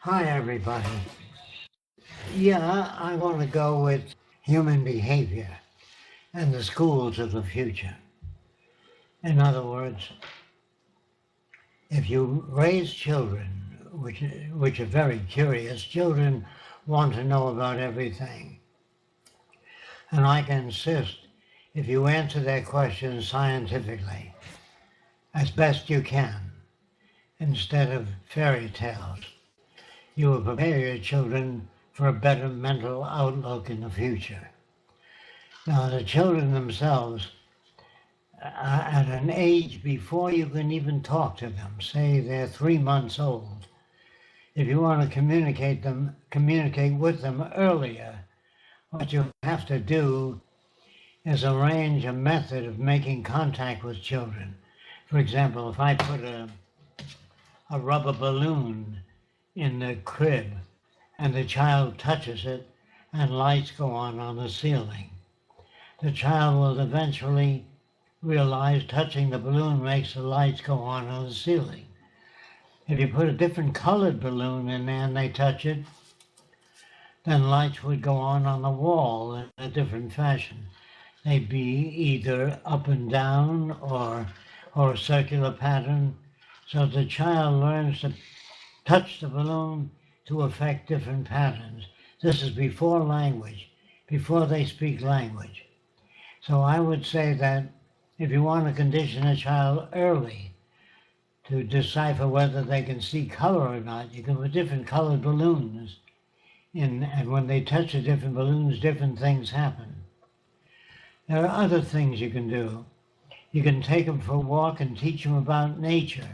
Hi, everybody. Yeah, I want to go with human behavior and the schools of the future. In other words, if you raise children, which are very curious, children want to know about everything. And I can insist if you answer their questions scientifically, as best you can, instead of fairy tales, you will prepare your children for a better mental outlook in the future. Now, the children themselves, at an age before you can even talk to them, say they're 3 months old, if you want to communicate with them earlier, what you have to do is arrange a method of making contact with children. For example, if I put a rubber balloon in the crib and the child touches it and lights go on the ceiling, the child will eventually realize touching the balloon makes the lights go on the ceiling. If you put a different colored balloon in there and they touch it, then lights would go on the wall in a different fashion. They'd be either up and down or a circular pattern. So the child learns to touch the balloon to affect different patterns. This is before language, before they speak language. So I would say that if you want to condition a child early to decipher whether they can see color or not, you can put different colored balloons in, and when they touch the different balloons, different things happen. There are other things you can do. You can take them for a walk and teach them about nature.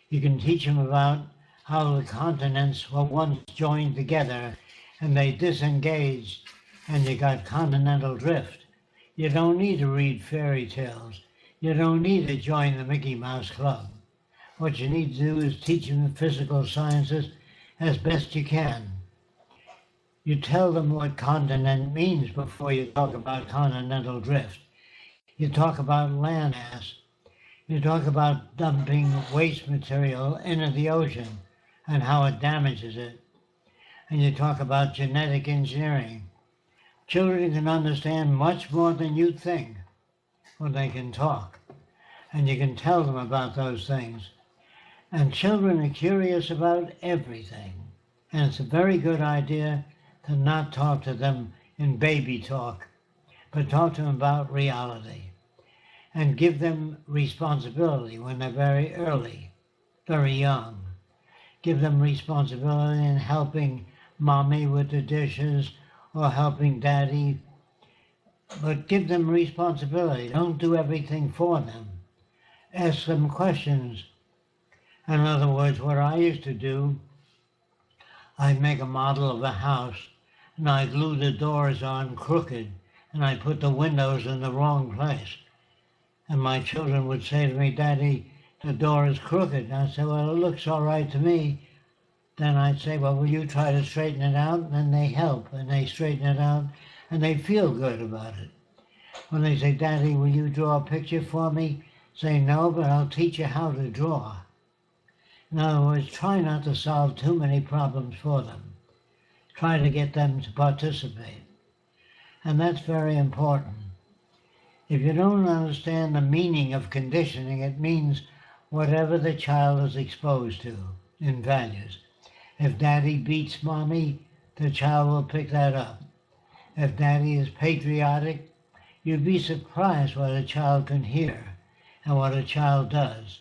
You can teach them about how the continents were once joined together and they disengaged and you got continental drift. You don't need to read fairy tales. You don't need to join the Mickey Mouse Club. What you need to do is teach them the physical sciences as best you can. You tell them what continent means before you talk about continental drift. You talk about landmass. You talk about dumping waste material into the ocean and how it damages it. And you talk about genetic engineering. Children can understand much more than you think when they can talk. And you can tell them about those things. And children are curious about everything. And it's a very good idea to not talk to them in baby talk, but talk to them about reality. And give them responsibility when they're very early, very young. Give them responsibility in helping mommy with the dishes or helping daddy, but give them responsibility. Don't do everything for them. Ask them questions. In other words, what I used to do, I'd make a model of a house and I glue the doors on crooked and I put the windows in the wrong place. And my children would say to me, Daddy, the door is crooked. And I'd say, well, it looks all right to me. Then I'd say, well, will you try to straighten it out? And then they help and they straighten it out and they feel good about it. When they say, Daddy, will you draw a picture for me? Say, no, but I'll teach you how to draw. In other words, try not to solve too many problems for them. Try to get them to participate. And that's very important. If you don't understand the meaning of conditioning, it means whatever the child is exposed to in values. If daddy beats mommy, the child will pick that up. If daddy is patriotic, you'd be surprised what a child can hear and what a child does.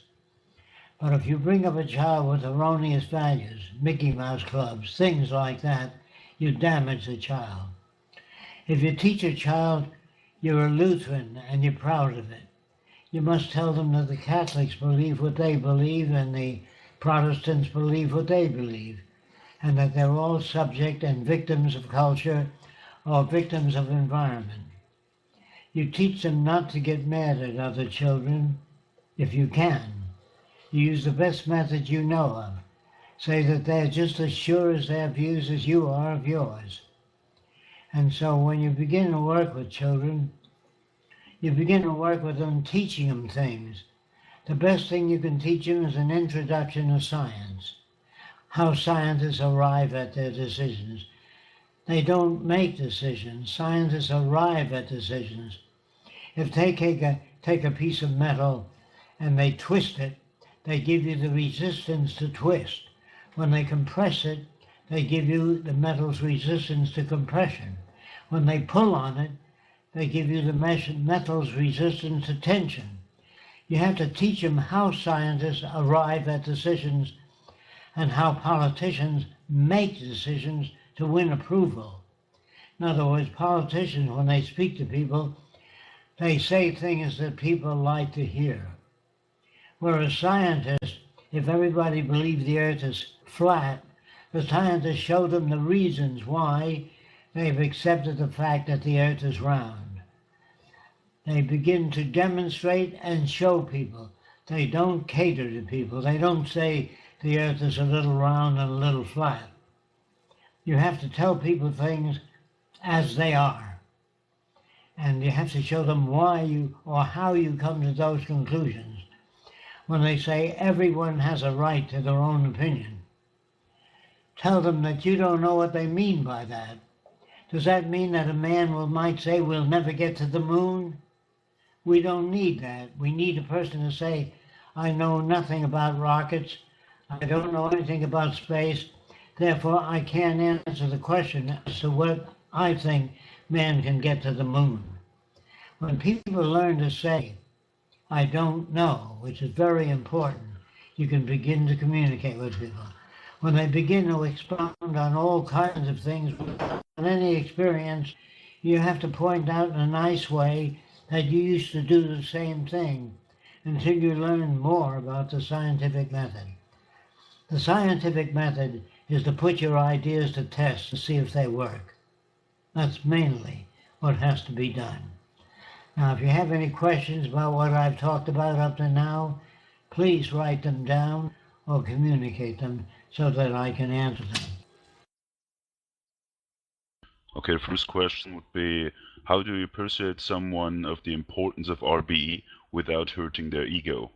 But if you bring up a child with erroneous values, Mickey Mouse clubs, things like that, you damage the child. If you teach a child you're a Lutheran and you're proud of it, you must tell them that the Catholics believe what they believe and the Protestants believe what they believe, and that they're all subject and victims of culture or victims of environment. You teach them not to get mad at other children, if you can. You use the best method you know of. Say that they're just as sure as their views as you are of yours. And so when you begin to work with children, you begin to work with them teaching them things. The best thing you can teach them is an introduction to science. how scientists arrive at their decisions. They don't make decisions. Scientists arrive at decisions. If they take a piece of metal and they twist it, they give you the resistance to twist. When they compress it, they give you the metal's resistance to compression. When they pull on it, they give you the metal's resistance to tension. You have to teach them how scientists arrive at decisions and how politicians make decisions to win approval. In other words, politicians, when they speak to people, they say things that people like to hear. Whereas scientists, if everybody believed the earth is flat, the scientists show them the reasons why they've accepted the fact that the earth is round. They begin to demonstrate and show people. They don't cater to people. They don't say the earth is a little round and a little flat. You have to tell people things as they are. And you have to show them why you or how you come to those conclusions. When they say everyone has a right to their own opinion, tell them that you don't know what they mean by that. Does that mean that a man might say we'll never get to the moon? We don't need that. We need a person to say, I know nothing about rockets. I don't know anything about space. Therefore, I can't answer the question as to what I think man can get to the moon. When people learn to say, I don't know, which is very important, you can begin to communicate with people. When they begin to expound on all kinds of things without any experience, you have to point out in a nice way that you used to do the same thing until you learn more about the scientific method. The scientific method is to put your ideas to test to see if they work. That's mainly what has to be done. Now, if you have any questions about what I've talked about up to now, please write them down or communicate them so that I can answer them. Okay, the first question would be, how do you persuade someone of the importance of RBE without hurting their ego?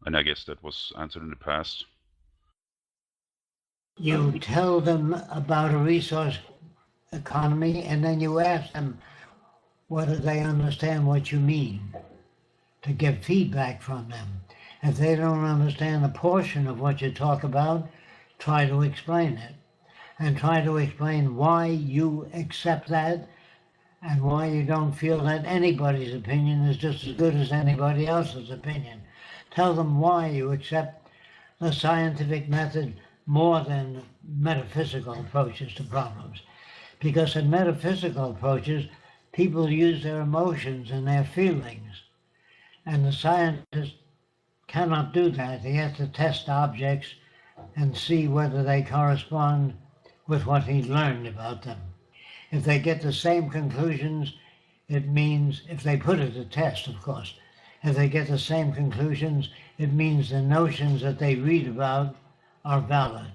And I guess that was answered in the past. You tell them about a resource economy, and then you ask them whether they understand what you mean, to get feedback from them. If they don't understand a portion of what you talk about, try to explain it. And try to explain why you accept that and why you don't feel that anybody's opinion is just as good as anybody else's opinion. Tell them why you accept the scientific method more than metaphysical approaches to problems. Because in metaphysical approaches, people use their emotions and their feelings. And the scientist cannot do that. He has to test objects and see whether they correspond with what he learned about them. If they get the same conclusions, it means, if they put it to test, of course, if they get the same conclusions, it means the notions that they read about are valid.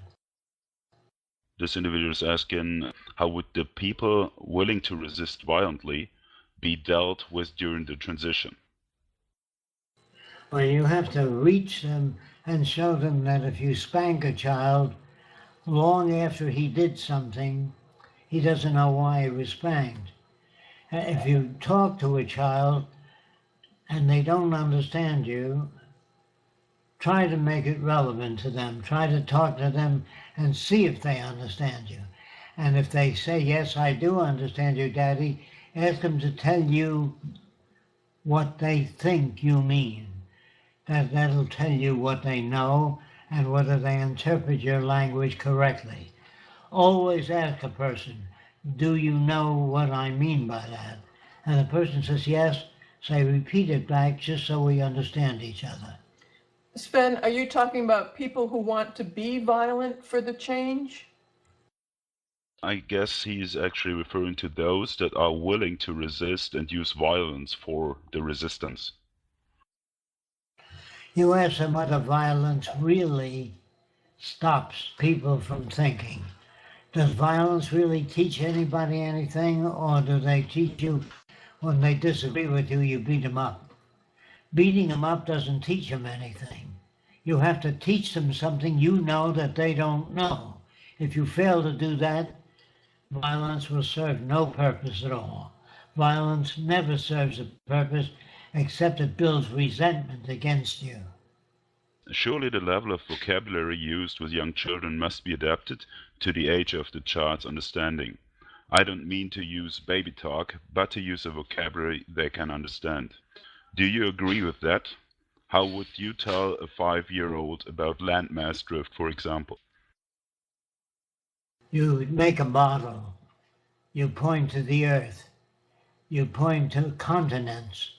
This individual is asking, how would the people willing to resist violently be dealt with during the transition? Well, you have to reach them and show them that if you spank a child, long after he did something, he doesn't know why he was spanked. If you talk to a child and they don't understand you, try to make it relevant to them. Try to talk to them and see if they understand you. And if they say, yes, I do understand you, Daddy, ask them to tell you what they think you mean. That'll tell you what they know and whether they interpret your language correctly. Always ask a person, do you know what I mean by that? And the person says yes, say repeat it back just so we understand each other. Sven, are you talking about people who want to be violent for the change? I guess he's actually referring to those that are willing to resist and use violence for the resistance. You ask them whether violence really stops people from thinking. Does violence really teach anybody anything, or do they teach you when they disagree with you, you beat them up? Beating them up doesn't teach them anything. You have to teach them something you know that they don't know. If you fail to do that, violence will serve no purpose at all. Violence never serves a purpose except it builds resentment against you. Surely the level of vocabulary used with young children must be adapted to the age of the child's understanding. I don't mean to use baby talk, but to use a vocabulary they can understand. Do you agree with that? How would you tell a 5-year-old about landmass drift, for example? You make a model. You point to the earth. You point to continents.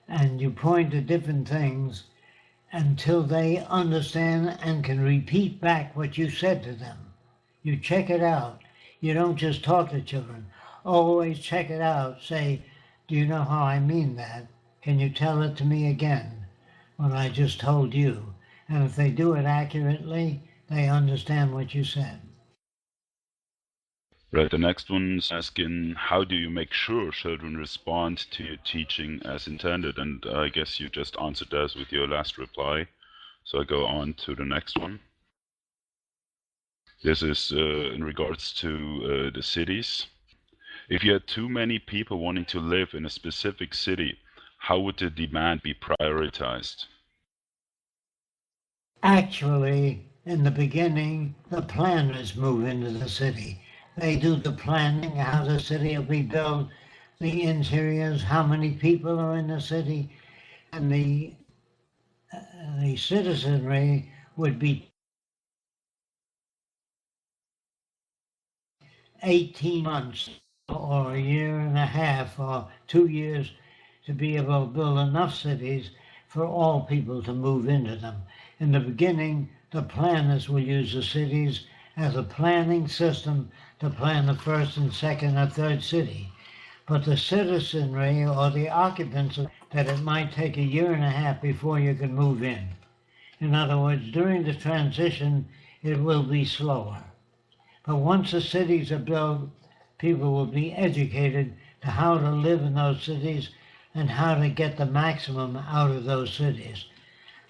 And you point to different things until they understand and can repeat back what you said to them. You check it out. You don't just talk to children. Always check it out. Say, do you know how I mean that? Can you tell it to me again, what I just told you? And if they do it accurately, they understand what you said. Right, the next one's asking, how do you make sure children respond to your teaching as intended? And I guess you just answered that with your last reply. So I go on to the next one. This is in regards to the cities. If you had too many people wanting to live in a specific city, how would the demand be prioritized? Actually, in the beginning, the planners move into the city. They do the planning, how the city will be built, the interiors, how many people are in the city, and the citizenry would be 18 months or a year and a half or 2 years to be able to build enough cities for all people to move into them. In the beginning, the planners will use the cities as a planning system to plan the first and second or third city. But the citizenry or the occupants, that it might take a year and a half before you can move in. In other words, during the transition, it will be slower. But once the cities are built, people will be educated to how to live in those cities and how to get the maximum out of those cities.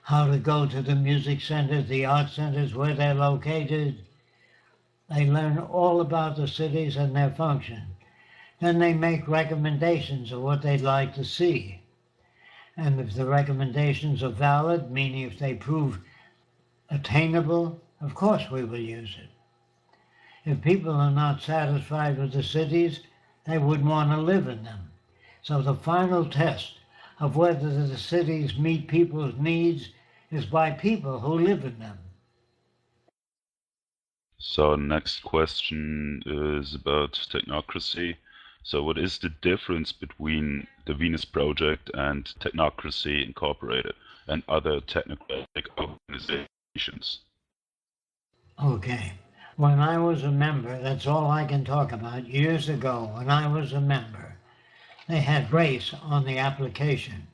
How to go to the music centers, the art centers, where they're located. They learn all about the cities and their function. Then they make recommendations of what they'd like to see. And if the recommendations are valid, meaning if they prove attainable, of course we will use it. If people are not satisfied with the cities, they wouldn't want to live in them. So the final test of whether the cities meet people's needs is by people who live in them. So next question is about technocracy. So what is the difference between the Venus Project and Technocracy Incorporated and other technocratic organizations? Okay. When I was a member, that's all I can talk about, years ago, when I was a member, they had race on the application,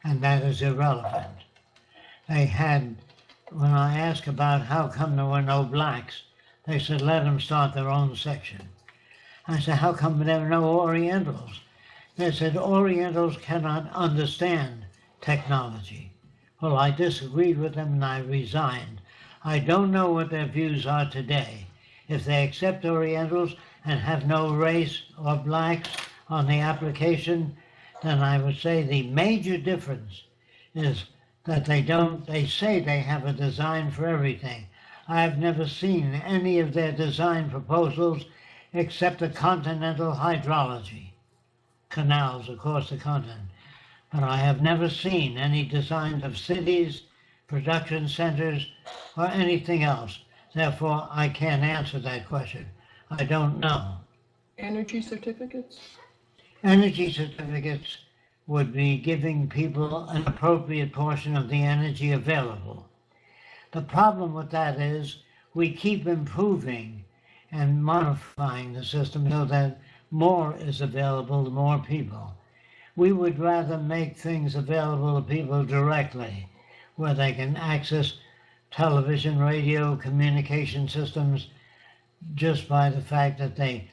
and that is irrelevant. They had, when I asked about how come there were no blacks, they said let them start their own section. I said, how come there were no Orientals? They said Orientals cannot understand technology. Well, I disagreed with them and I resigned. I don't know what their views are today. If they accept Orientals and have no race or blacks on the application, then I would say the major difference is that they say they have a design for everything. I've never seen any of their design proposals except the continental hydrology, canals across the continent. But I have never seen any designs of cities, production centers, or anything else. Therefore, I can't answer that question. I don't know. Energy certificates? Energy certificates would be giving people an appropriate portion of the energy available. The problem with that is we keep improving and modifying the system so that more is available to more people. We would rather make things available to people directly, where they can access television, radio, communication systems just by the fact that they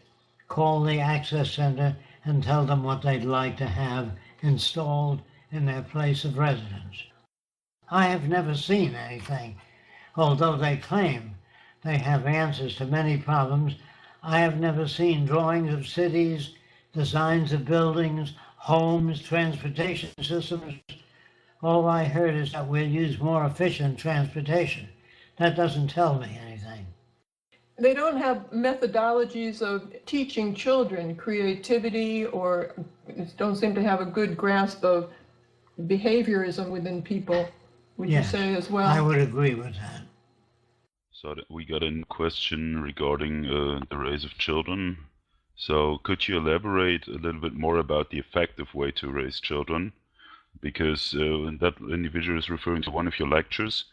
call the access center and tell them what they'd like to have installed in their place of residence. I have never seen anything, although they claim they have answers to many problems. I have never seen drawings of cities, designs of buildings, homes, transportation systems. All I heard is that we'll use more efficient transportation. That doesn't tell me anything. They don't have methodologies of teaching children creativity, or don't seem to have a good grasp of behaviorism within people, would you Yes, say as well? I would agree with that. So we got a question regarding the raise of children. So could you elaborate a little bit more about the effective way to raise children? Because that individual is referring to one of your lectures,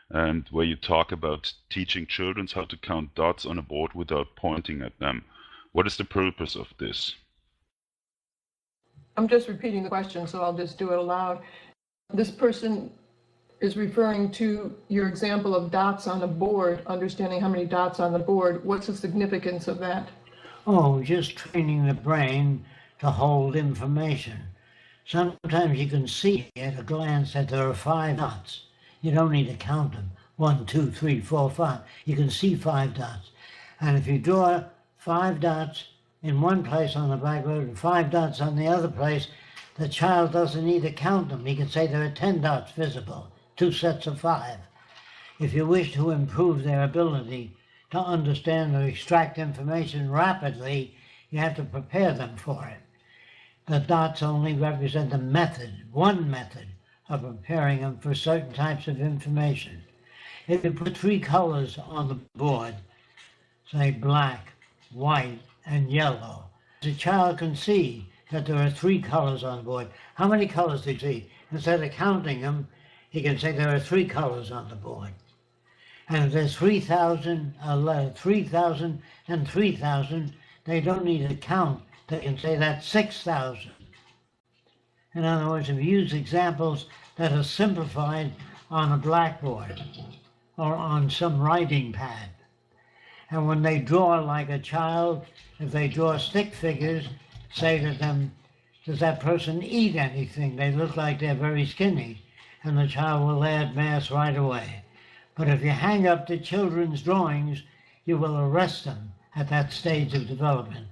and where you talk about teaching children how to count dots on a board without pointing at them. What is the purpose of this? I'm just repeating the question, so I'll just do it aloud. This person is referring to your example of dots on a board, understanding how many dots on the board. What's the significance of that? Oh, just training the brain to hold information. Sometimes you can see at a glance that there are 5 dots. You don't need to count them. 1, 2, 3, 4, 5. You can see 5 dots. And if you draw 5 dots in one place on the blackboard and 5 dots on the other place, the child doesn't need to count them. He can say there are 10 dots visible, 2 sets of 5. If you wish to improve their ability to understand or extract information rapidly, you have to prepare them for it. The dots only represent the method, one method of preparing them for certain types of information. If you put 3 colors on the board, say black, white, and yellow, the child can see that there are 3 colors on the board. How many colors do you see? Instead of counting them, he can say there are 3 colors on the board. And if there's 3,000 and 3,000, they don't need to count. They can say that's 6,000. In other words, if you use examples that are simplified on a blackboard or on some writing pad, and when they draw like a child, if they draw stick figures, say to them, does that person eat anything? They look like they're very skinny, and the child will add mass right away. But if you hang up the children's drawings, you will arrest them at that stage of development.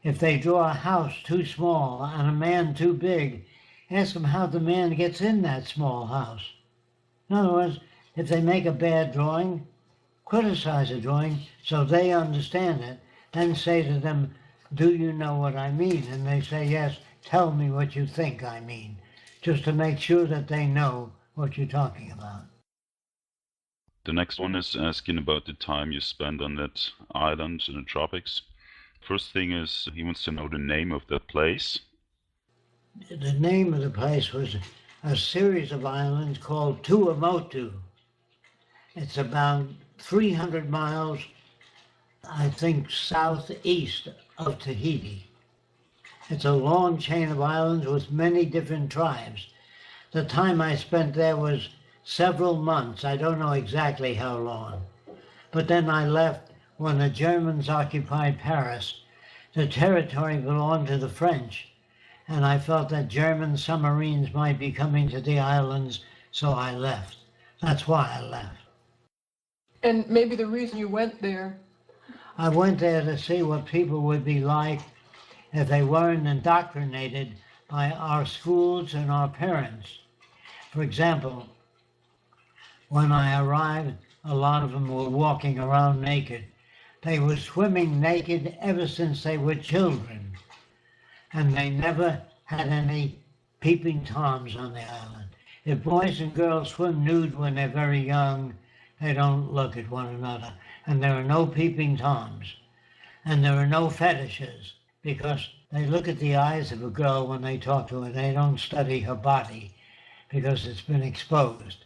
If they draw a house too small and a man too big, ask them how the man gets in that small house. In other words, if they make a bad drawing, criticize the drawing so they understand it, then say to them, do you know what I mean? And they say, yes, tell me what you think I mean, just to make sure that they know what you're talking about. The next one is asking about the time you spent on that island in the tropics. First thing is, he wants to know the name of that place. The name of the place was a series of islands called Tuamotu. It's about 300 miles, I think, southeast of Tahiti. It's a long chain of islands with many different tribes. The time I spent there was several months. I don't know exactly how long. But then I left when the Germans occupied Paris. The territory belonged to the French, and I felt that German submarines might be coming to the islands, so I left. That's why I left. And maybe the reason you went there. I went there to see what people would be like if they weren't indoctrinated by our schools and our parents. For example, when I arrived, a lot of them were walking around naked. They were swimming naked ever since they were children, and they never had any peeping toms on the island. If boys and girls swim nude when they're very young, they don't look at one another, and there are no peeping toms, and there are no fetishes, because they look at the eyes of a girl when they talk to her. They don't study her body because it's been exposed.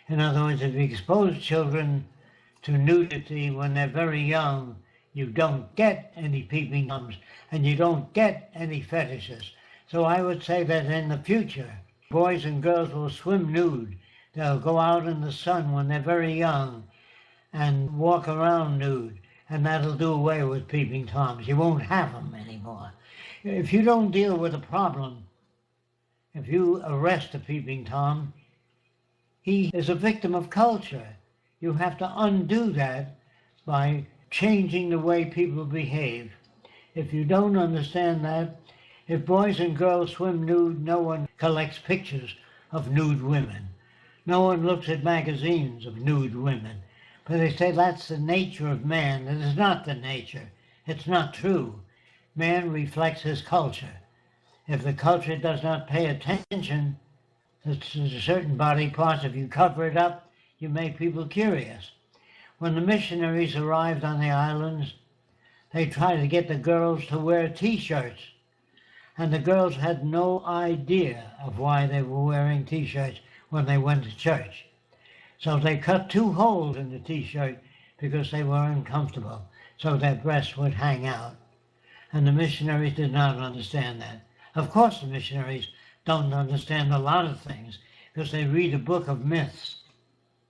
In other words, if you expose children to nudity when they're very young, you don't get any peeping toms and you don't get any fetishes. So I would say that in the future, boys and girls will swim nude. They'll go out in the sun when they're very young and walk around nude, and that'll do away with peeping toms. You won't have them anymore. If you don't deal with a problem, if you arrest a peeping tom, he is a victim of culture. You have to undo that by changing the way people behave. If you don't understand that, if boys and girls swim nude, no one collects pictures of nude women. No one looks at magazines of nude women. But they say that's the nature of man. It is not the nature. It's not true. Man reflects his culture. If the culture does not pay attention to certain body parts, if you cover it up, you make people curious. When the missionaries arrived on the islands, they tried to get the girls to wear T-shirts. And the girls had no idea of why they were wearing T-shirts when they went to church. So they cut 2 holes in the T-shirt because they were uncomfortable, so their breasts would hang out. And the missionaries did not understand that. Of course the missionaries don't understand a lot of things because they read a book of myths.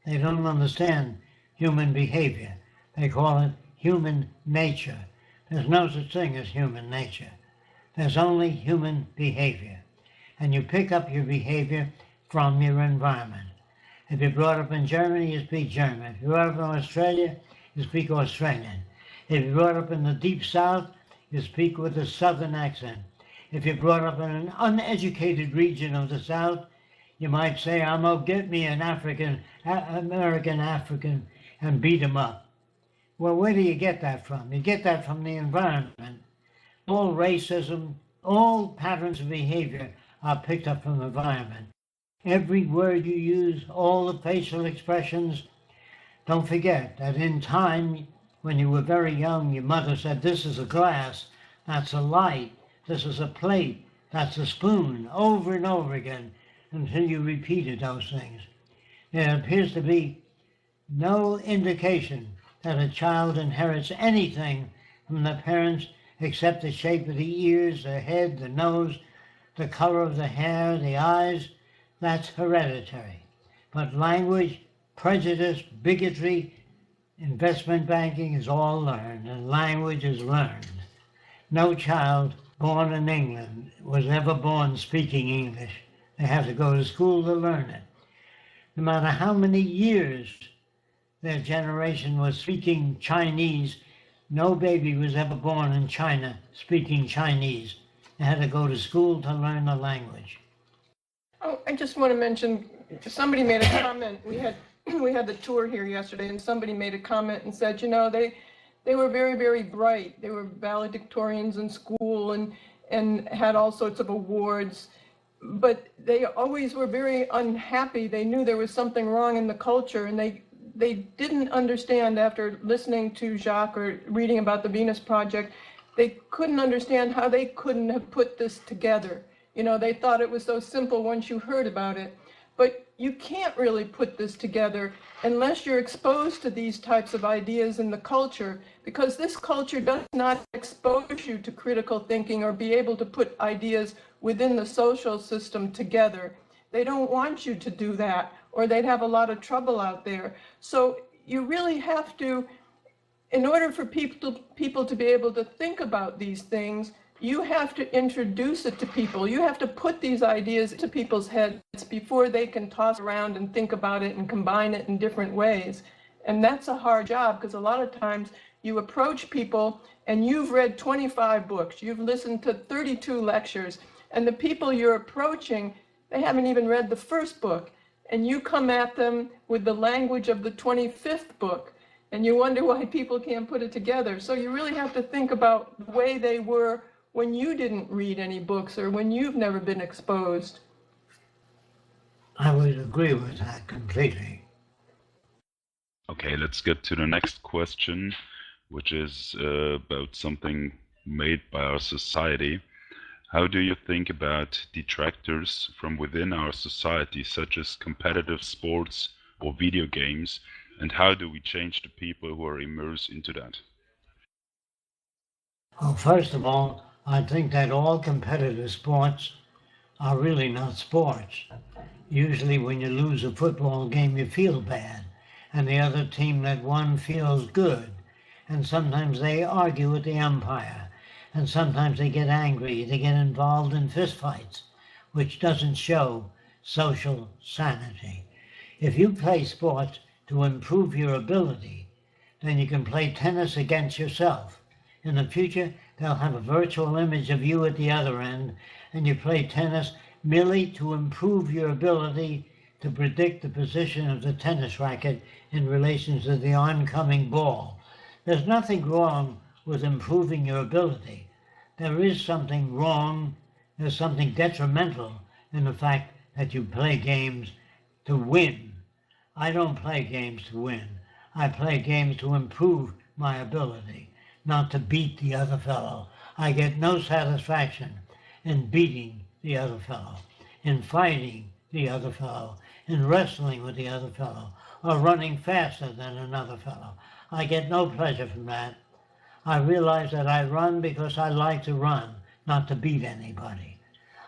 They don't understand human behavior. They call it human nature. There's no such thing as human nature. There's only human behavior. And you pick up your behavior from your environment. If you're brought up in Germany, you speak German. If you're brought up in Australia, you speak Australian. If you're brought up in the deep south, you speak with a southern accent. If you're brought up in an uneducated region of the south, you might say, I'm going to get me an American African and beat him up. Well, where do you get that from? You get that from the environment. All racism, all patterns of behavior are picked up from the environment. Every word you use, all the facial expressions. Don't forget that in time, when you were very young, your mother said, this is a glass, that's a light, this is a plate, that's a spoon, over and over again, until you repeated those things. There appears to be no indication that a child inherits anything from the parents except the shape of the ears, the head, the nose, the color of the hair, the eyes. That's hereditary. But language, prejudice, bigotry, investment banking is all learned, and language is learned. No child born in England was ever born speaking English. They have to go to school to learn it. No matter how many years their generation was speaking Chinese, no baby was ever born in China speaking Chinese. They had to go to school to learn the language. Oh, I just want to mention, somebody made a comment. We had the tour here yesterday, and somebody made a comment and said, you know, they were very, very bright. They were valedictorians in school and had all sorts of awards, but they always were very unhappy. They knew there was something wrong in the culture, and they didn't understand, after listening to Jacques or reading about the Venus Project, they couldn't understand how they couldn't have put this together. You know, they thought it was so simple once you heard about it. But you can't really put this together unless you're exposed to these types of ideas in the culture, because this culture does not expose you to critical thinking or be able to put ideas within the social system together. They don't want you to do that, or they'd have a lot of trouble out there. So you really have to, in order for people to be able to think about these things, you have to introduce it to people. You have to put these ideas into people's heads before they can toss around and think about it and combine it in different ways. And that's a hard job, because a lot of times you approach people and you've read 25 books, you've listened to 32 lectures, and the people you're approaching, they haven't even read the first book. And you come at them with the language of the 25th book, and you wonder why people can't put it together. So you really have to think about the way they were when you didn't read any books or when you've never been exposed. I would agree with that completely. Okay, let's get to the next question, which is about something made by our society. How do you think about detractors from within our society, such as competitive sports or video games, and how do we change the people who are immersed into that? Well, first of all, I think that all competitive sports are really not sports. Usually when you lose a football game, you feel bad, and the other team that won feels good. And sometimes they argue with the umpire, and sometimes they get angry, they get involved in fistfights, which doesn't show social sanity. If you play sports to improve your ability, then you can play tennis against yourself. In the future, they'll have a virtual image of you at the other end, and you play tennis merely to improve your ability to predict the position of the tennis racket in relation to the oncoming ball. There's nothing wrong with improving your ability. There is something wrong, there's something detrimental in the fact that you play games to win. I don't play games to win. I play games to improve my ability, not to beat the other fellow. I get no satisfaction in beating the other fellow, in fighting the other fellow, in wrestling with the other fellow, or running faster than another fellow. I get no pleasure from that. I realize that I run because I like to run, not to beat anybody.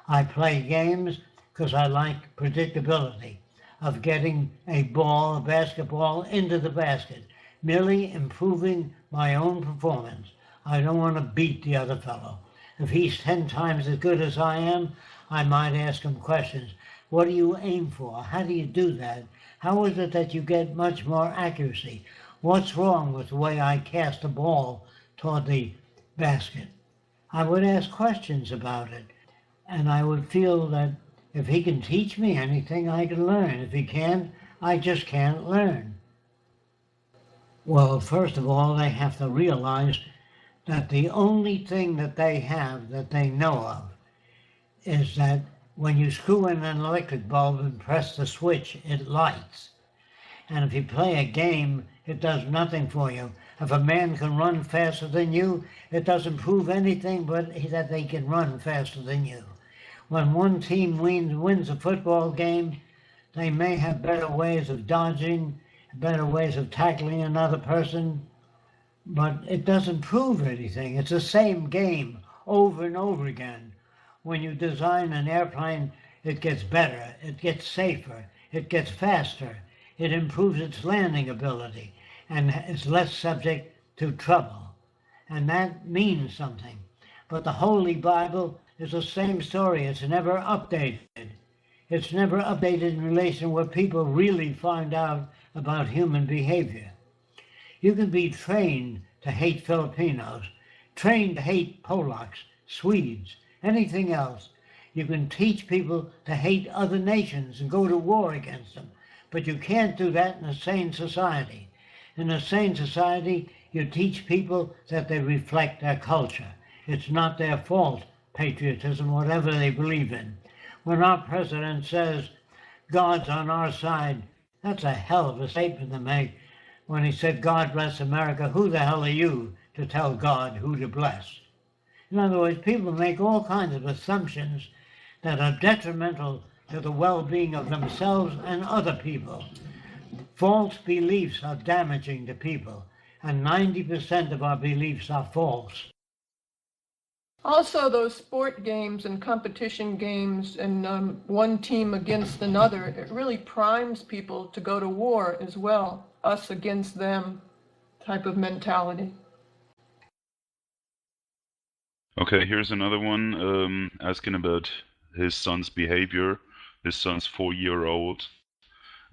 I play games because I like predictability of getting a ball, a basketball, into the basket, merely improving my own performance. I don't want to beat the other fellow. If he's 10 times as good as I am, I might ask him questions. What do you aim for? How do you do that? How is it that you get much more accuracy? What's wrong with the way I cast a ball toward the basket? I would ask questions about it, and I would feel that if he can teach me anything, I can learn. If he can't, I just can't learn. Well, first of all, they have to realize that the only thing that they have that they know of is that when you screw in an electric bulb and press the switch, it lights. And if you play a game, it does nothing for you. If a man can run faster than you, it doesn't prove anything but that they can run faster than you. When one team wins a football game, they may have better ways of dodging, better ways of tackling another person, but it doesn't prove anything. It's the same game over and over again. When you design an airplane, it gets better, it gets safer, it gets faster, it improves its landing ability, and is less subject to trouble. And that means something. But the Holy Bible is the same story. It's never updated. It's never updated in relation to what people really find out about human behavior. You can be trained to hate Filipinos, trained to hate Polacks, Swedes, anything else. You can teach people to hate other nations and go to war against them. But you can't do that in a sane society. In a sane society, you teach people that they reflect their culture. It's not their fault, patriotism, whatever they believe in. When our president says, God's on our side, that's a hell of a statement to make. When he said, God bless America, who the hell are you to tell God who to bless? In other words, people make all kinds of assumptions that are detrimental to the well-being of themselves and other people. False beliefs are damaging to people, and 90% of our beliefs are false. Also, those sport games and competition games and one team against another, it really primes people to go to war as well, us against them type of mentality. Okay, here's another one asking about his son's behavior. His son's 4-year-old,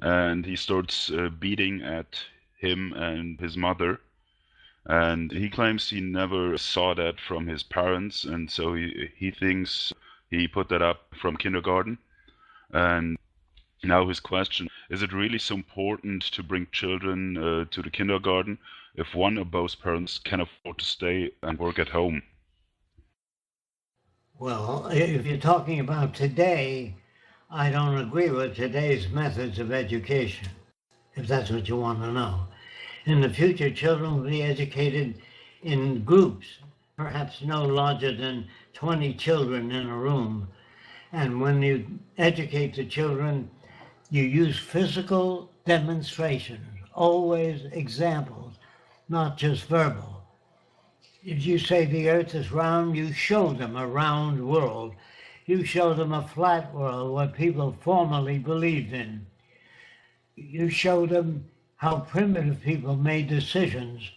and he starts beating at him and his mother. And he claims he never saw that from his parents, and so he thinks he put that up from kindergarten. And now his question, is it really so important to bring children to the kindergarten if one or both parents can afford to stay and work at home? Well, if you're talking about today, I don't agree with today's methods of education, if that's what you want to know. In the future, children will be educated in groups, perhaps no larger than 20 children in a room. And when you educate the children, you use physical demonstrations, always examples, not just verbal. If you say the earth is round, you show them a round world. You show them a flat world, what people formerly believed in. You show them how primitive people made decisions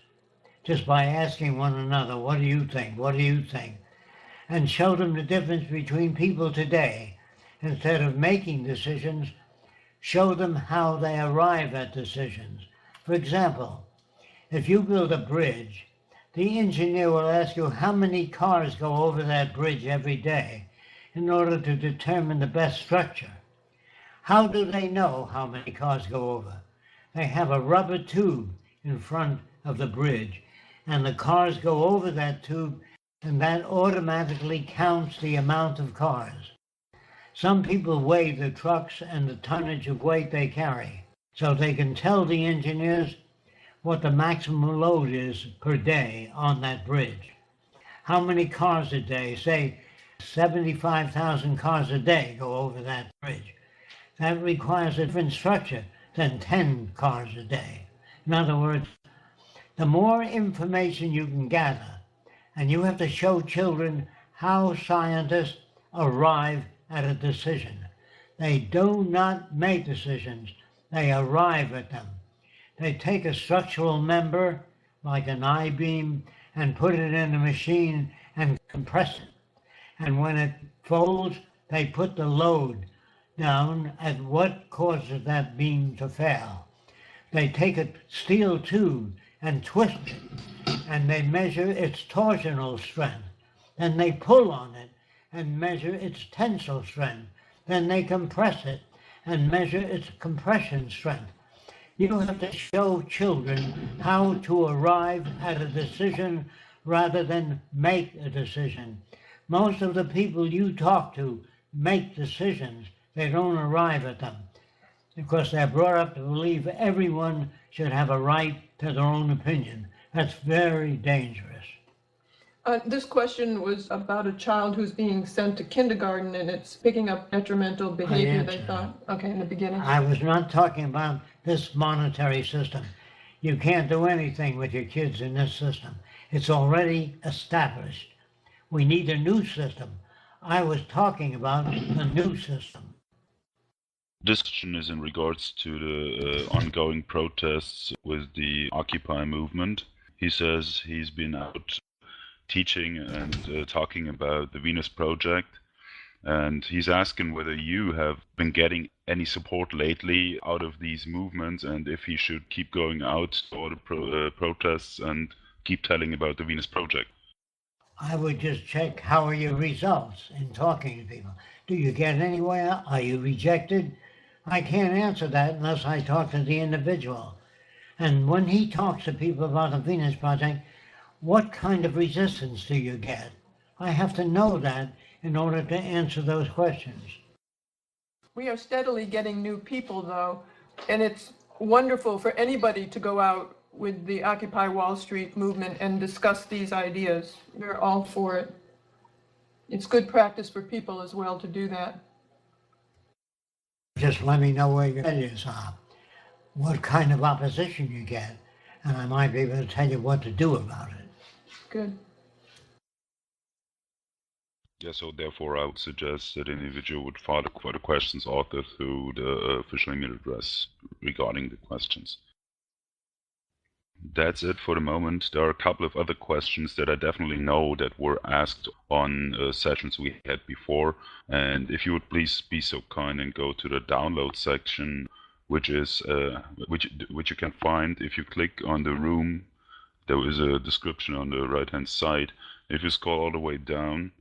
just by asking one another, what do you think? What do you think? And show them the difference between people today. Instead of making decisions, show them how they arrive at decisions. For example, if you build a bridge, the engineer will ask you how many cars go over that bridge every day in order to determine the best structure. How do they know how many cars go over? They have a rubber tube in front of the bridge, and the cars go over that tube, and that automatically counts the amount of cars. Some people weigh the trucks and the tonnage of weight they carry, so they can tell the engineers what the maximum load is per day on that bridge. How many cars a day, say 75,000 cars a day go over that bridge. That requires a different structure than 10 cars a day. In other words, the more information you can gather, and you have to show children how scientists arrive at a decision. They do not make decisions, they arrive at them. They take a structural member, like an I-beam, and put it in a machine and compress it. And when it folds, they put the load down at what causes that beam to fail. They take a steel tube and twist it, and they measure its torsional strength. Then they pull on it and measure its tensile strength. Then they compress it and measure its compression strength. You have to show children how to arrive at a decision rather than make a decision. Most of the people you talk to make decisions. They don't arrive at them because they're brought up to believe everyone should have a right to their own opinion. That's very dangerous. This question was about a child who's being sent to kindergarten and it's picking up detrimental behavior, they answered thought. Okay, in the beginning. I was not talking about this monetary system. You can't do anything with your kids in this system. It's already established. We need a new system. I was talking about the new system. This question is in regards to the ongoing protests with the Occupy movement. He says he's been out teaching and talking about the Venus Project, and he's asking whether you have been getting any support lately out of these movements, and if he should keep going out to all the protests and keep telling about the Venus Project. I would just check how are your results in talking to people. Do you get anywhere? Are you rejected? I can't answer that unless I talk to the individual. And when he talks to people about the Venus Project, what kind of resistance do you get? I have to know that in order to answer those questions. We are steadily getting new people, though, and it's wonderful for anybody to go out with the Occupy Wall Street movement and discuss these ideas. We're all for it. It's good practice for people as well to do that. Just let me know where your failures are, what kind of opposition you get, and I might be able to tell you what to do about it. Good. Yeah, so therefore I would suggest that an individual would file the questions authored through the official email address regarding the questions. That's it for the moment. There are a couple of other questions that I definitely know that were asked on sessions we had before, and if you would please be so kind and go to the download section, which is which you can find if you click on the room. There is a description on the right hand side. If you scroll all the way down,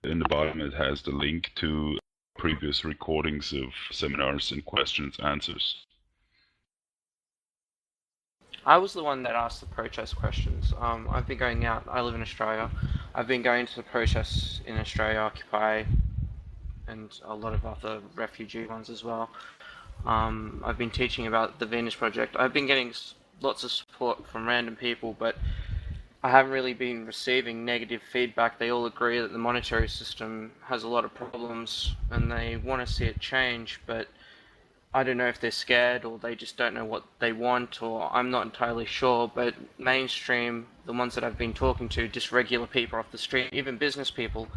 in the bottom it has the link to previous recordings of seminars and questions answers. I was the one that asked the protest questions. I've been going out, I live in Australia, I've been going to the protests in Australia, Occupy, and a lot of other refugee ones as well. I've been teaching about the Venus Project. I've been getting lots of support from random people, but I haven't really been receiving negative feedback. They all agree that the monetary system has a lot of problems and they want to see it change, but I don't know if they're scared or they just don't know what they want, or I'm not entirely sure, but mainstream, the ones that I've been talking to, just regular people off the street, even business people,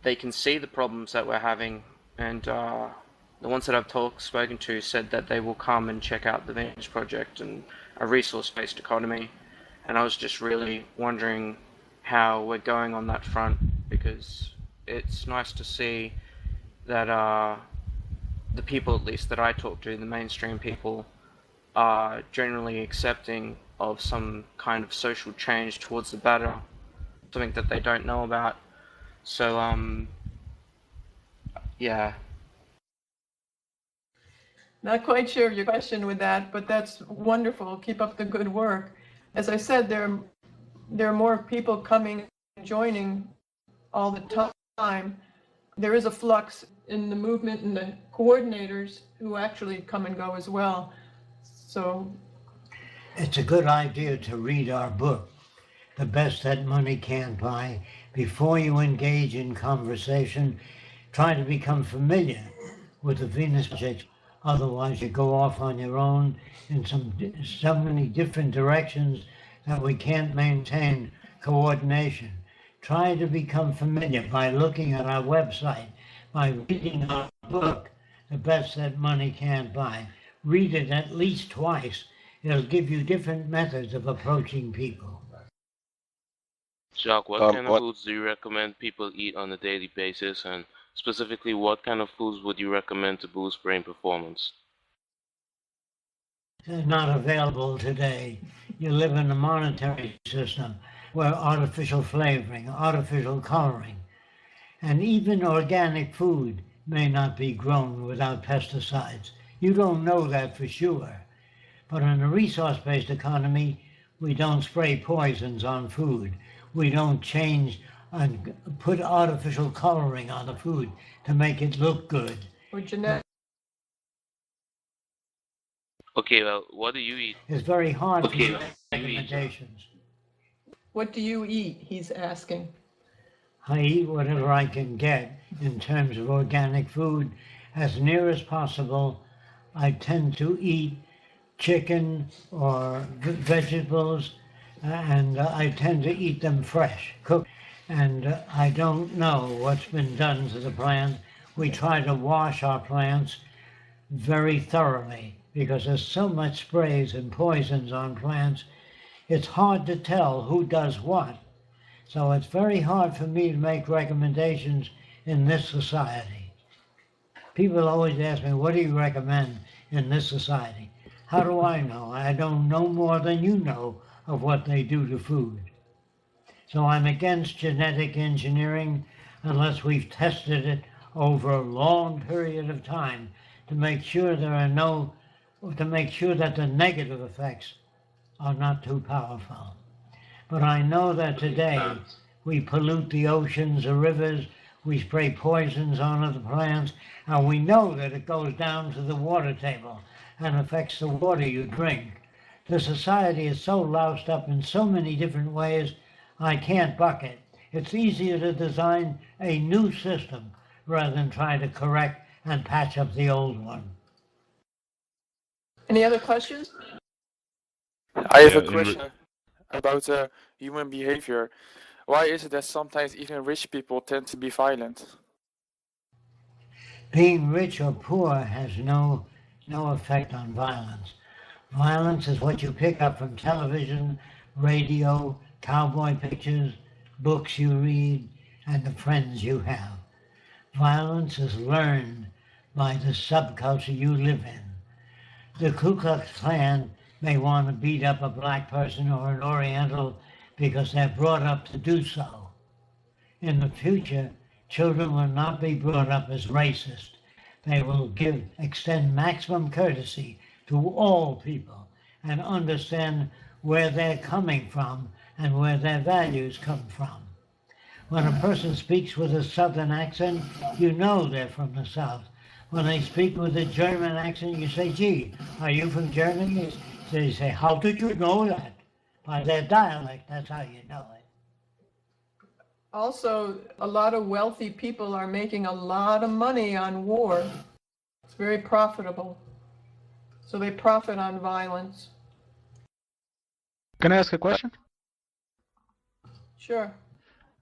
they can see the problems that we're having, and the ones that I've spoken to said that they will come and check out the Venus Project and a resource-based economy, and I was just really wondering how we're going on that front, because it's nice to see that the people at least that I talk to, the mainstream people, are generally accepting of some kind of social change towards the better, something that they don't know about. So, yeah. Not quite sure of your question with that, but that's wonderful. Keep up the good work. As I said, there are more people coming and joining all the time. There is a flux in the movement and the coordinators who actually come and go as well. So It's a good idea to read our book, The Best That Money Can't Buy. Before you engage in conversation, try to become familiar with the Venus Project. Otherwise, you go off on your own in so many different directions that we can't maintain coordination. Try to become familiar by looking at our website, by reading our book, The Best That Money Can't Buy. Read it at least twice. It'll give you different methods of approaching people. Jacques, what kind of foods do you recommend people eat on a daily basis, and specifically what kind of foods would you recommend to boost brain performance? They're not available today. You live in a monetary system where artificial flavoring, artificial coloring, and even organic food may not be grown without pesticides. You don't know that for sure. But in a resource-based economy, we don't spray poisons on food. We don't change and put artificial coloring on the food to make it look good. or genetic. Okay, well, what do you eat? It's very hard to Okay, make recommendations. What do you eat? He's asking. I eat whatever I can get in terms of organic food. As near as possible, I tend to eat chicken or vegetables, and I tend to eat them fresh, cooked. And I don't know what's been done to the plant. We try to wash our plants very thoroughly because there's so much sprays and poisons on plants. It's hard to tell who does what. So it's very hard for me to make recommendations in this society. People always ask me, what do you recommend in this society? How do I know? I don't know more than you know of what they do to food. So I'm against genetic engineering unless we've tested it over a long period of time to make sure to make sure that the negative effects are not too powerful. But I know that today we pollute the oceans, the rivers, we spray poisons onto the plants, and we know that it goes down to the water table and affects the water you drink. The society is so loused up in so many different ways, I can't buck it. It's easier to design a new system rather than try to correct and patch up the old one. Any other questions? I have Yeah, a question about human behavior. Why is it that sometimes even rich people tend to be violent? Being rich or poor has no effect on violence. Violence is what you pick up from television, radio, cowboy pictures, books you read, and the friends you have. Violence is learned by the subculture you live in. The Ku Klux Klan may want to beat up a black person or an Oriental because they're brought up to do so. In the future, children will not be brought up as racist. They will extend maximum courtesy to all people and understand where they're coming from and where their values come from. When a person speaks with a Southern accent, you know they're from the South. When they speak with a German accent, you say, gee, are you from Germany? They say, how did you know that? By their dialect, that's how you know it. Also, a lot of wealthy people are making a lot of money on war. It's very profitable. So they profit on violence. Can I ask a question? Sure.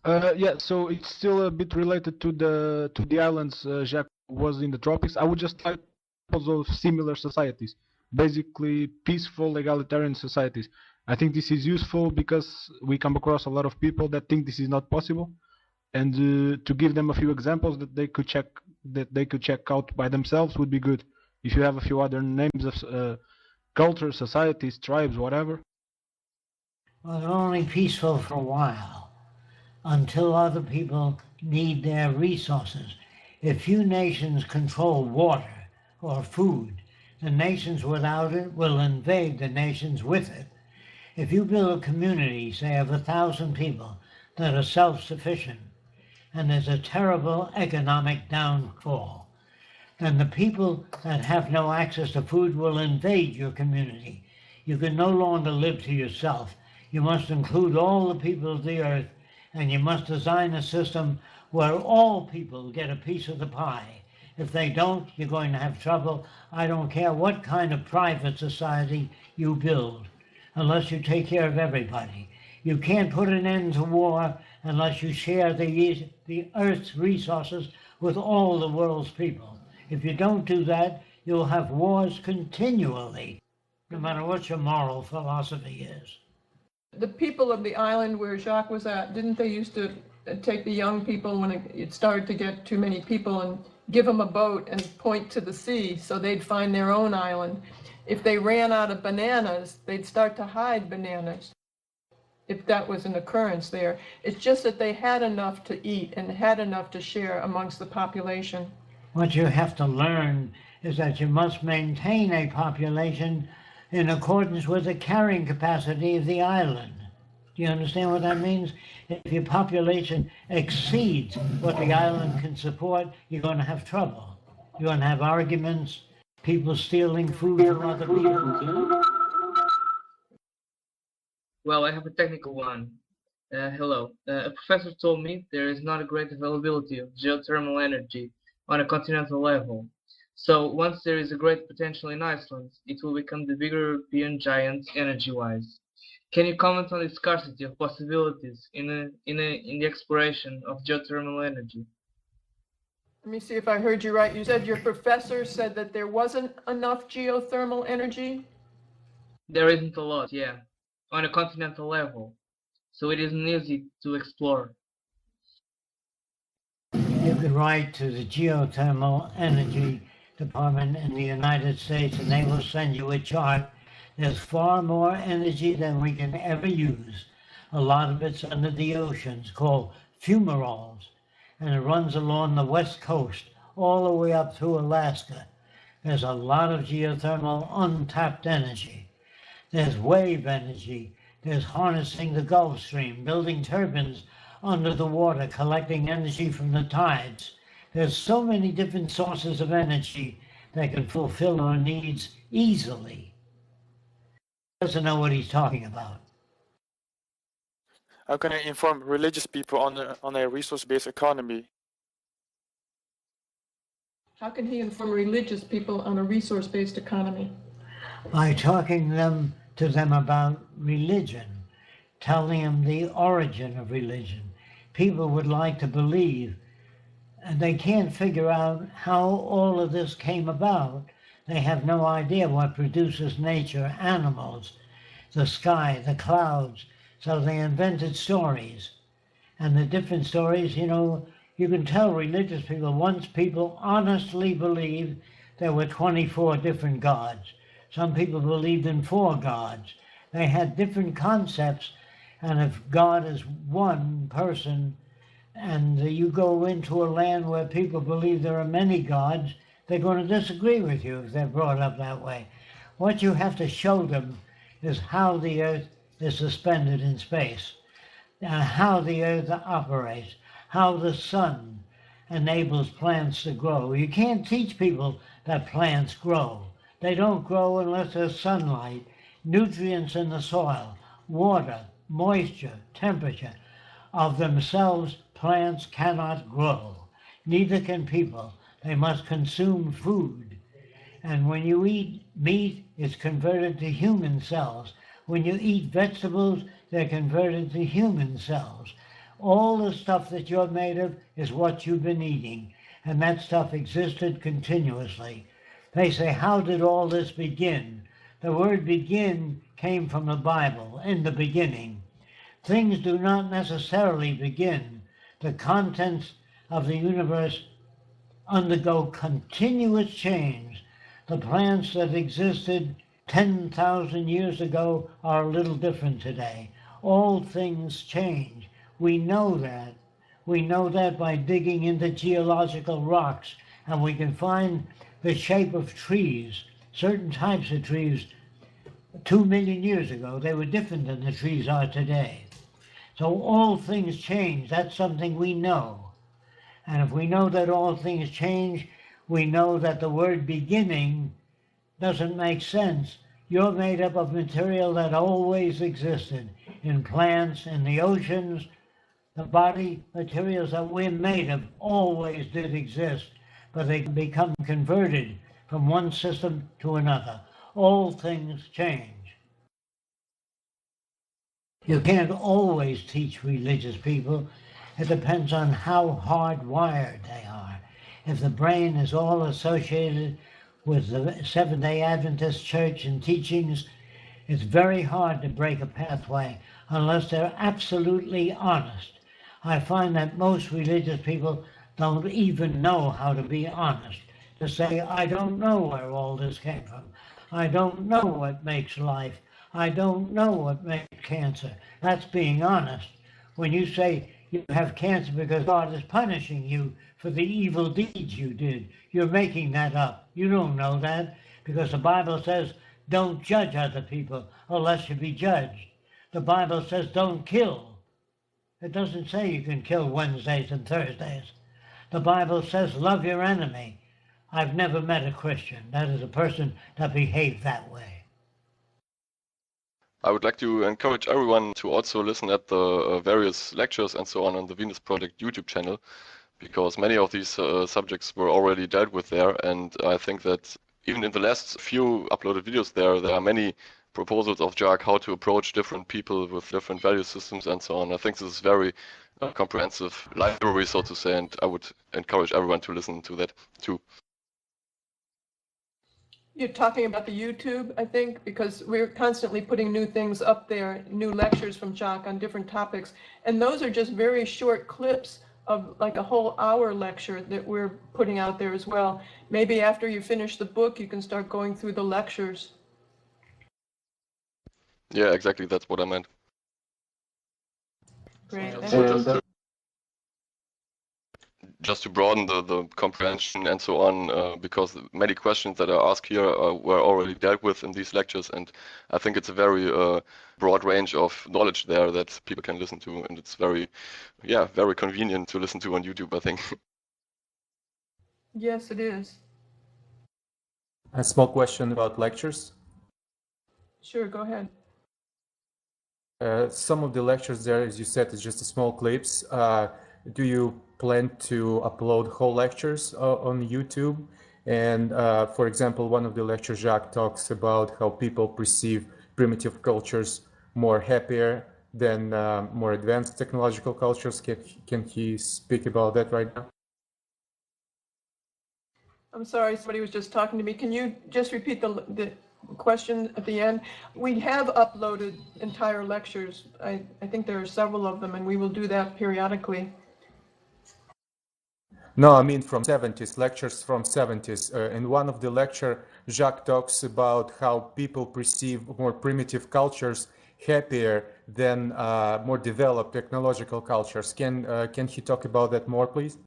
Yeah, so it's still a bit related to the islands Jacques was in the tropics. I would just like of similar societies, basically peaceful egalitarian societies. I think this is useful because we come across a lot of people that think this is not possible, and to give them a few examples that they could check that they could check out by themselves would be good. If you have a few other names of cultures, societies, tribes, whatever. Well, they're only peaceful for a while until other people need their resources. If few nations control water or food, the nations without it will invade the nations with it. If you build a community, say of 1,000 people that are self-sufficient, and there's a terrible economic downfall, then the people that have no access to food will invade your community. You can no longer live to yourself. You must include all the people of the earth, and you must design a system where all people get a piece of the pie. If they don't, you're going to have trouble. I don't care what kind of private society you build, unless you take care of everybody. You can't put an end to war unless you share the earth's resources with all the world's people. If you don't do that, you'll have wars continually, no matter what your moral philosophy is. The people of the island where Jacques was at, didn't they used to take the young people when it started to get too many people and give them a boat and point to the sea so they'd find their own island? If they ran out of bananas, they'd start to hide bananas, if that was an occurrence there. It's just that they had enough to eat and had enough to share amongst the population. What you have to learn is that you must maintain a population in accordance with the carrying capacity of the island. Do you understand what that means? If your population exceeds what the island can support, you're going to have trouble. You're going to have arguments, people stealing food from other people. Well, I have a technical one. Hello. A professor told me there is not a great availability of geothermal energy on a continental level. So once there is a great potential in Iceland, it will become the bigger European giant energy-wise. Can you comment on the scarcity of possibilities in the exploration of geothermal energy? Let me see if I heard you right. You said your professor said that there wasn't enough geothermal energy? There isn't a lot, yeah, on a continental level. So it isn't easy to explore. You could write to the Geothermal Energy Department in the United States and they will send you a chart. There's far more energy than we can ever use. A lot of it's under the oceans called fumaroles, and it runs along the west coast all the way up through Alaska. There's a lot of geothermal untapped energy. There's wave energy. There's harnessing the Gulf Stream, building turbines under the water, collecting energy from the tides. There's so many different sources of energy that can fulfill our needs easily. He doesn't know what he's talking about. How can I inform religious people on a resource-based economy? How can he inform religious people on a resource-based economy? By talking to them about religion, telling them the origin of religion. People would like to believe, and they can't figure out how all of this came about. They have no idea what produces nature, animals, the sky, the clouds. So they invented stories. And the different stories, you can tell religious people, once people honestly believed there were 24 different gods. Some people believed in 4 gods. They had different concepts, and if God is one person, and you go into a land where people believe there are many gods, they're going to disagree with you if they're brought up that way. What you have to show them is how the earth is suspended in space, how the earth operates, how the sun enables plants to grow. You can't teach people that plants grow. They don't grow unless there's sunlight, nutrients in the soil, water, moisture, temperature. Of themselves, plants cannot grow. Neither can people. They must consume food. And when you eat meat, it's converted to human cells. When you eat vegetables, they're converted to human cells. All the stuff that you're made of is what you've been eating, and that stuff existed continuously. They say, how did all this begin? The word begin came from the Bible, in the beginning. Things do not necessarily begin. The contents of the universe undergo continuous change. The plants that existed 10,000 years ago are a little different today. All things change. We know that. We know that by digging into geological rocks, and we can find the shape of trees. Certain types of trees 2 million years ago, they were different than the trees are today. So all things change. That's something we know. And if we know that all things change, we know that the word beginning doesn't make sense. You're made up of material that always existed in plants, in the oceans. The body materials that we're made of always did exist, but they become converted from one system to another. All things change. You can't always teach religious people. It depends on how hardwired they are. If the brain is all associated with the Seventh-day Adventist Church and teachings, it's very hard to break a pathway unless they're absolutely honest. I find that most religious people don't even know how to be honest, to say, I don't know where all this came from. I don't know what makes life. I don't know what makes cancer. That's being honest. When you say you have cancer because God is punishing you for the evil deeds you did, you're making that up. You don't know that because the Bible says don't judge other people unless you be judged. The Bible says don't kill. It doesn't say you can kill Wednesdays and Thursdays. The Bible says love your enemy. I've never met a Christian that is a person that behaved that way. I would like to encourage everyone to also listen at the various lectures and so on the Venus Project YouTube channel, because many of these subjects were already dealt with there, and I think that even in the last few uploaded videos there are many proposals of Jacques how to approach different people with different value systems and so on. I think this is very comprehensive library, so to say, and I would encourage everyone to listen to that too. You're talking about the YouTube, I think, because we're constantly putting new things up there, new lectures from Jacques on different topics. And those are just very short clips of like a whole hour lecture that we're putting out there as well. Maybe after you finish the book, you can start going through the lectures. Yeah, exactly. That's what I meant. Great. Just to broaden the comprehension and so on, because many questions that are asked here were already dealt with in these lectures, and I think it's a very broad range of knowledge there that people can listen to, and it's very convenient to listen to on YouTube, I think. Yes, it is. A small question about lectures. Sure, go ahead. Some of the lectures there, as you said, is just small clips. Do you plan to upload whole lectures on YouTube? And for example, one of the lectures, Jacques talks about how people perceive primitive cultures more happier than more advanced technological cultures. Can he speak about that right now? I'm sorry, somebody was just talking to me. Can you just repeat the question at the end? We have uploaded entire lectures. I think there are several of them, and we will do that periodically. No, I mean from 70s, lectures from 70s. In one of the lecture, Jacques talks about how people perceive more primitive cultures happier than more developed technological cultures. Can he talk about that more, please?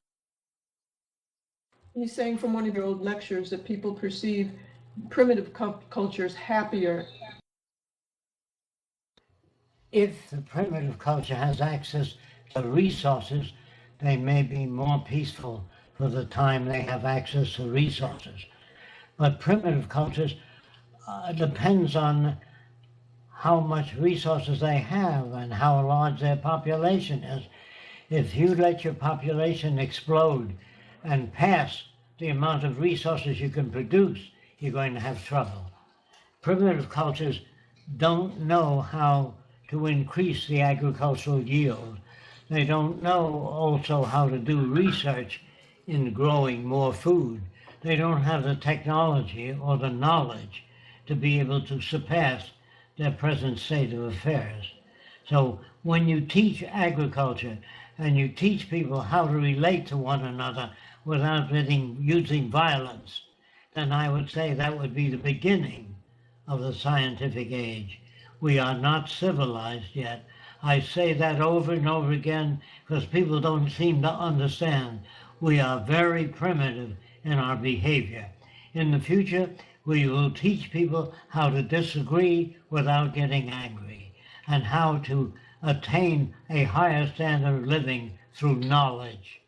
He's saying from one of your old lectures that people perceive primitive cultures happier. If the primitive culture has access to resources, they may be more peaceful for the time they have access to resources. But primitive cultures depends on how much resources they have and how large their population is. If you let your population explode and pass the amount of resources you can produce, you're going to have trouble. Primitive cultures don't know how to increase the agricultural yield. They don't know also how to do research in growing more food. They don't have the technology or the knowledge to be able to surpass their present state of affairs. So when you teach agriculture and you teach people how to relate to one another without using violence, then I would say that would be the beginning of the scientific age. We are not civilized yet. I say that over and over again because people don't seem to understand. We are very primitive in our behavior. In the future, we will teach people how to disagree without getting angry and how to attain a higher standard of living through knowledge,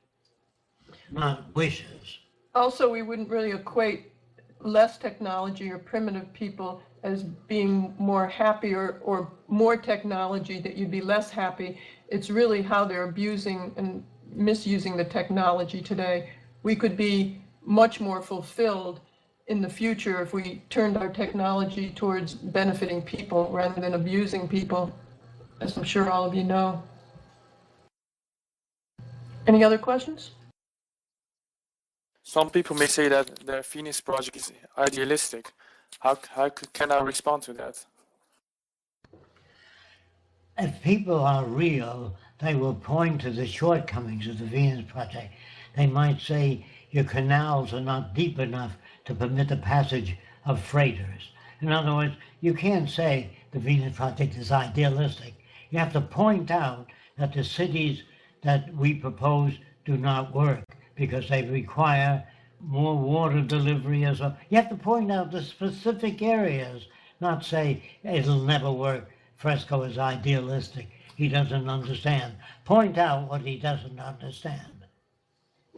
not wishes. Also, we wouldn't really equate less technology or primitive people as being more happy or more technology that you'd be less happy. It's really how they're abusing and misusing the technology today. We could be much more fulfilled in the future if we turned our technology towards benefiting people rather than abusing people, as I'm sure all of you know. Any other questions? Some people may say that the Venus project is idealistic. How can I respond to that? If people are real, they will point to the shortcomings of the Venus Project. They might say your canals are not deep enough to permit the passage of freighters. In other words, you can't say the Venus Project is idealistic. You have to point out that the cities that we propose do not work because they require more water delivery as well. You have to point out the specific areas, not say it'll never work. Fresco is idealistic. He doesn't understand. Point out what he doesn't understand.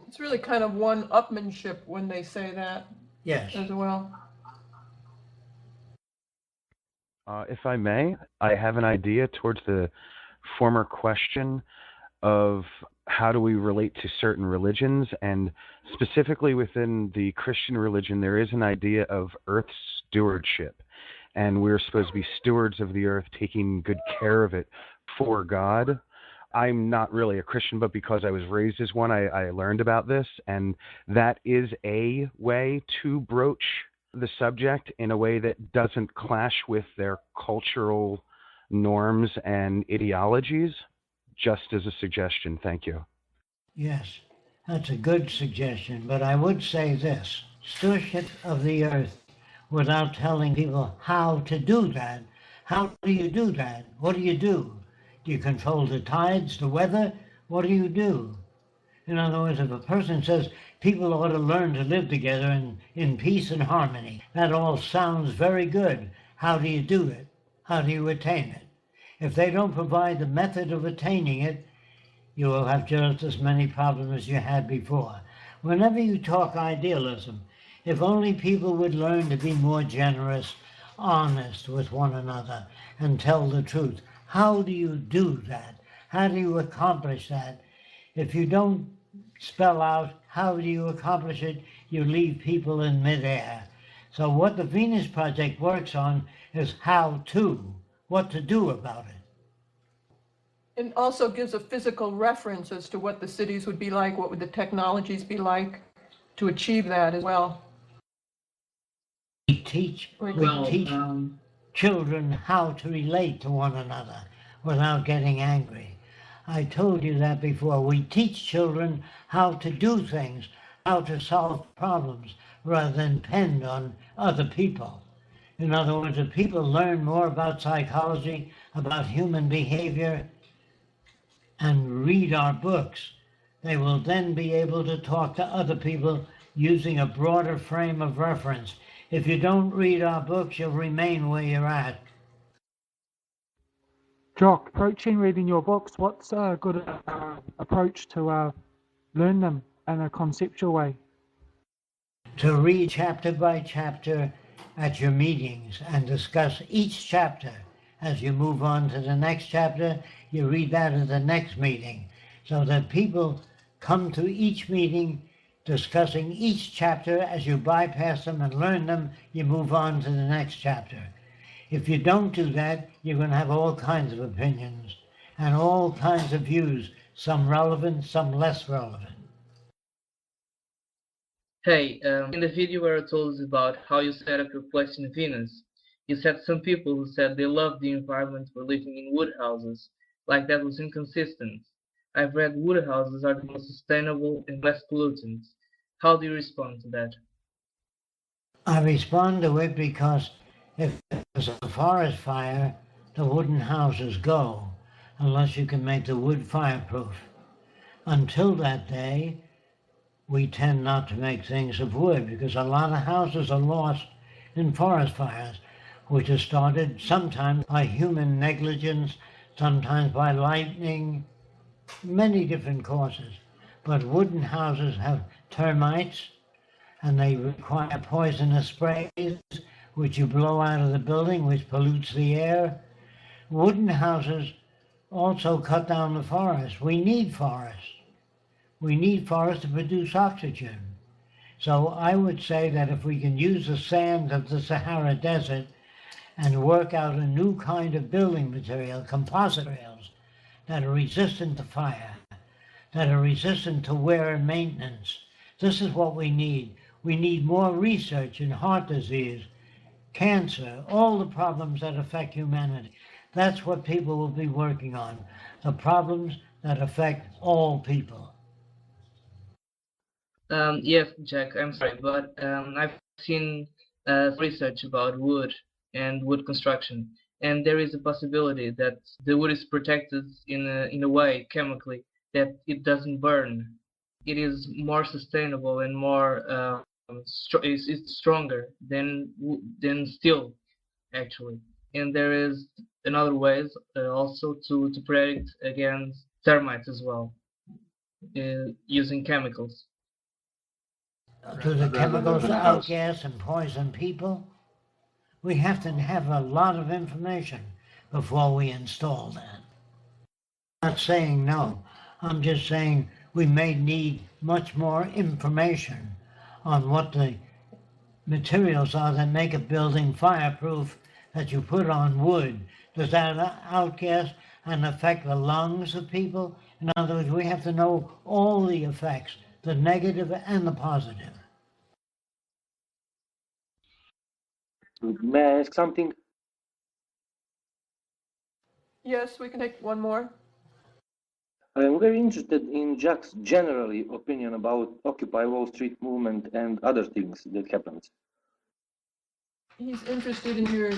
It's really kind of one-upmanship when they say that. Yes. As well. If I may, I have an idea towards the former question of how do we relate to certain religions, and specifically within the Christian religion, there is an idea of earth stewardship, and we're supposed to be stewards of the earth, taking good care of it for God. I'm not really a Christian, but because I was raised as one, I learned about this, and that is a way to broach the subject in a way that doesn't clash with their cultural norms and ideologies. Just as a suggestion. Thank you. Yes, that's a good suggestion, but I would say this. Stewardship of the earth without telling people how to do that. How do you do that? What do you do? Do you control the tides, the weather? What do you do? In other words, if a person says people ought to learn to live together in peace and harmony, that all sounds very good. How do you do it? How do you attain it? If they don't provide the method of attaining it, you will have just as many problems as you had before. Whenever you talk idealism, if only people would learn to be more generous, honest with one another, and tell the truth. How do you do that? How do you accomplish that? If you don't spell out how do you accomplish it, you leave people in midair. So what the Venus Project works on is how to, what to do about it. It also gives a physical reference as to what the cities would be like, what would the technologies be like to achieve that as well. We teach children how to relate to one another without getting angry. I told you that before. We teach children how to do things, how to solve problems, rather than depend on other people. In other words, if people learn more about psychology, about human behavior, and read our books, they will then be able to talk to other people using a broader frame of reference. If you don't read our books, you'll remain where you're at. Jock, approaching reading your books, what's a good approach to learn them in a conceptual way? To read chapter by chapter at your meetings and discuss each chapter. As you move on to the next chapter, you read that at the next meeting, so that people come to each meeting discussing each chapter. As you bypass them and learn them, you move on to the next chapter. If you don't do that, you're going to have all kinds of opinions and all kinds of views, some relevant, some less relevant. Hey, in the video where I told us about how you set up your place in Venus, you said some people who said they loved the environment were living in wood houses, like that was inconsistent. I've read wood houses are the most sustainable and less pollutant. How do you respond to that? I respond to it because if there's a forest fire, the wooden houses go, unless you can make the wood fireproof. Until that day, we tend not to make things of wood because a lot of houses are lost in forest fires, which are started sometimes by human negligence, sometimes by lightning, many different causes. But wooden houses have termites and they require poisonous sprays, which you blow out of the building, which pollutes the air. Wooden houses also cut down the forest. We need forests. We need forests to produce oxygen. So I would say that if we can use the sand of the Sahara Desert and work out a new kind of building material, composite materials, that are resistant to fire, that are resistant to wear and maintenance, this is what we need. We need more research in heart disease, cancer, all the problems that affect humanity. That's what people will be working on, the problems that affect all people. Yes, Jack, I'm sorry, but I've seen research about wood and wood construction, and there is a possibility that the wood is protected in a way chemically that it doesn't burn. It is more sustainable and more it's stronger than steel actually. And there is another ways also to protect against termites as well using chemicals. Do the chemicals outgas and poison people? We have to have a lot of information before we install that. I'm not saying no. I'm just saying we may need much more information on what the materials are that make a building fireproof that you put on wood. Does that outgas and affect the lungs of people? In other words, we have to know all the effects, the negative and the positive. May I ask something? Yes, we can take one more. I'm very interested in Jack's generally opinion about Occupy Wall Street movement and other things that happened. He's interested in your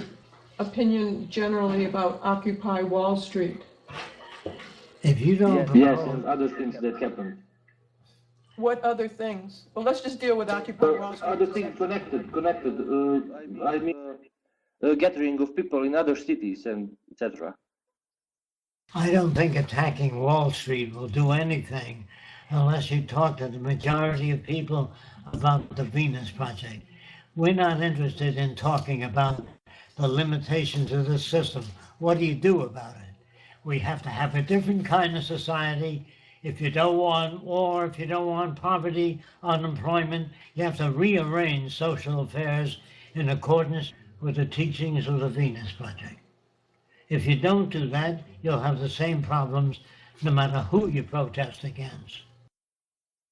opinion generally about Occupy Wall Street. If you don't Yes, and other things that happened. What other things? Well, let's just deal with Occupy Wall Street. Other things connected. I mean, a gathering of people in other cities and etc. I don't think attacking Wall Street will do anything unless you talk to the majority of people about the Venus Project. We're not interested in talking about the limitations of this system. What do you do about it? We have to have a different kind of society. If you don't want war, if you don't want poverty, unemployment, you have to rearrange social affairs in accordance with the teachings of the Venus Project. If you don't do that, you'll have the same problems no matter who you protest against.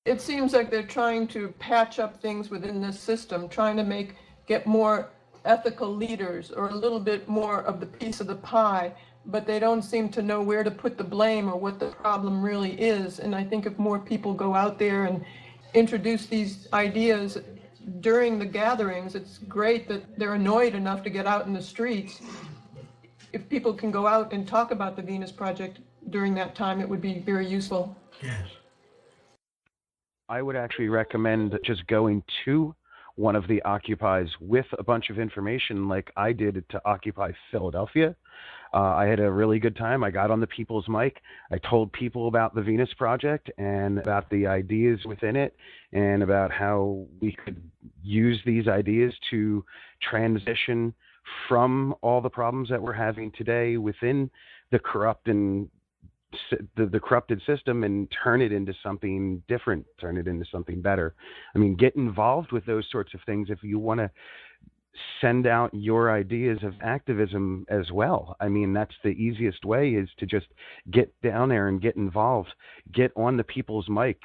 It seems like they're trying to patch up things within this system, trying to get more ethical leaders or a little bit more of the piece of the pie, but they don't seem to know where to put the blame or what the problem really is. And I think if more people go out there and introduce these ideas during the gatherings, it's great that they're annoyed enough to get out in the streets. If people can go out and talk about the Venus Project during that time, it would be very useful. Yes. I would actually recommend just going to one of the Occupies with a bunch of information like I did to Occupy Philadelphia. I had a really good time. I got on the people's mic. I told people about the Venus Project and about the ideas within it and about how we could use these ideas to transition from all the problems that we're having today within the corrupted system and turn it into something different, turn it into something better. I mean, get involved with those sorts of things if you want to send out your ideas of activism as well. I mean, that's the easiest way, is to just get down there and get involved, get on the people's mic.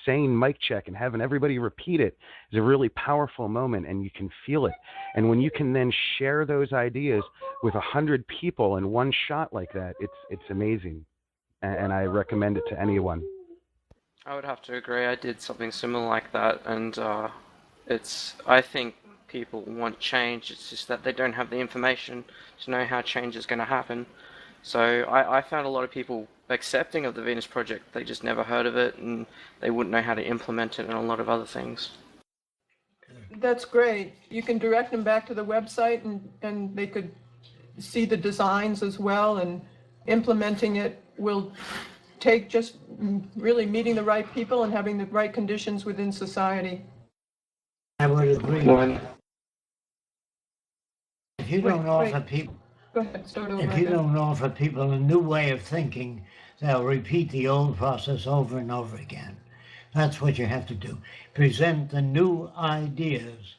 Saying mic check and having everybody repeat it is a really powerful moment, and you can feel it. And when you can then share those ideas with 100 people in one shot like that, it's amazing. And I recommend it to anyone. I would have to agree. I did something similar like that, and I think people want change. It's just that they don't have the information to know how change is going to happen. So I found a lot of people accepting of the Venus Project. They just never heard of it, and they wouldn't know how to implement it and a lot of other things. That's great. You can direct them back to the website, and they could see the designs as well, and implementing it will take just really meeting the right people and having the right conditions within society. I would agree. If you don't offer people, go ahead, start over. If you don't offer people a new way of thinking, they'll repeat the old process over and over again. That's what you have to do. Present the new ideas.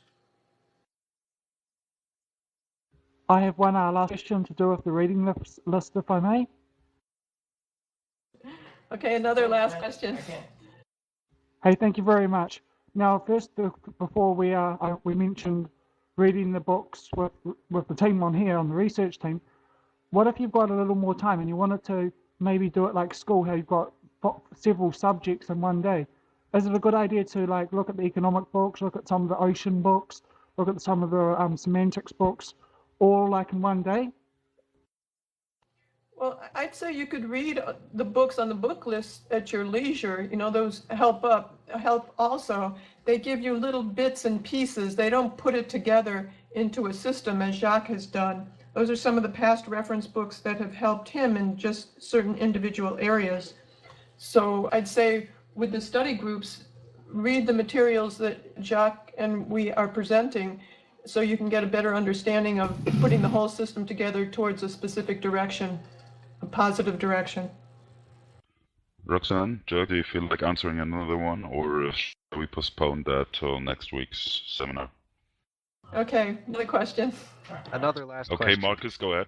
I have one last question to do with the reading list, if I may. Okay, another last question. Hey, thank you very much. Now, first, before we mentioned reading the books with the team on here, on the research team, what if you've got a little more time and you wanted to maybe do it like school, how you've got several subjects in one day? Is it a good idea to like look at the economic books, look at some of the ocean books, look at some of the semantics books, all like in one day? Well, I'd say you could read the books on the book list at your leisure. You know, those help also. They give you little bits and pieces. They don't put it together into a system as Jacques has done. Those are some of the past reference books that have helped him in just certain individual areas. So I'd say with the study groups, read the materials that Jacques and we are presenting so you can get a better understanding of putting the whole system together towards a specific direction. A positive direction. Roxanne, Joe, do you feel like answering another one, or shall we postpone that till next week's seminar? Okay, another question. Another last question. Okay, Marcus, go ahead.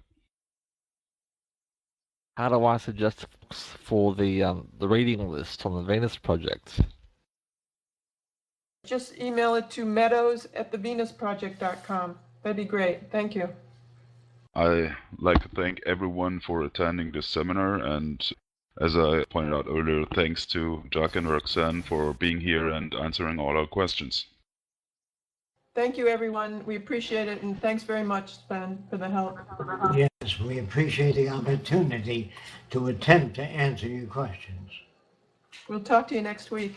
How do I suggest for the reading list on the Venus Project? Just email it to meadows@thevenusproject.com. That'd be great. Thank you. I'd like to thank everyone for attending this seminar, and as I pointed out earlier, thanks to Jacques and Roxanne for being here and answering all our questions. Thank you, everyone. We appreciate it, and thanks very much, Sven, for the help. Yes, we appreciate the opportunity to attempt to answer your questions. We'll talk to you next week.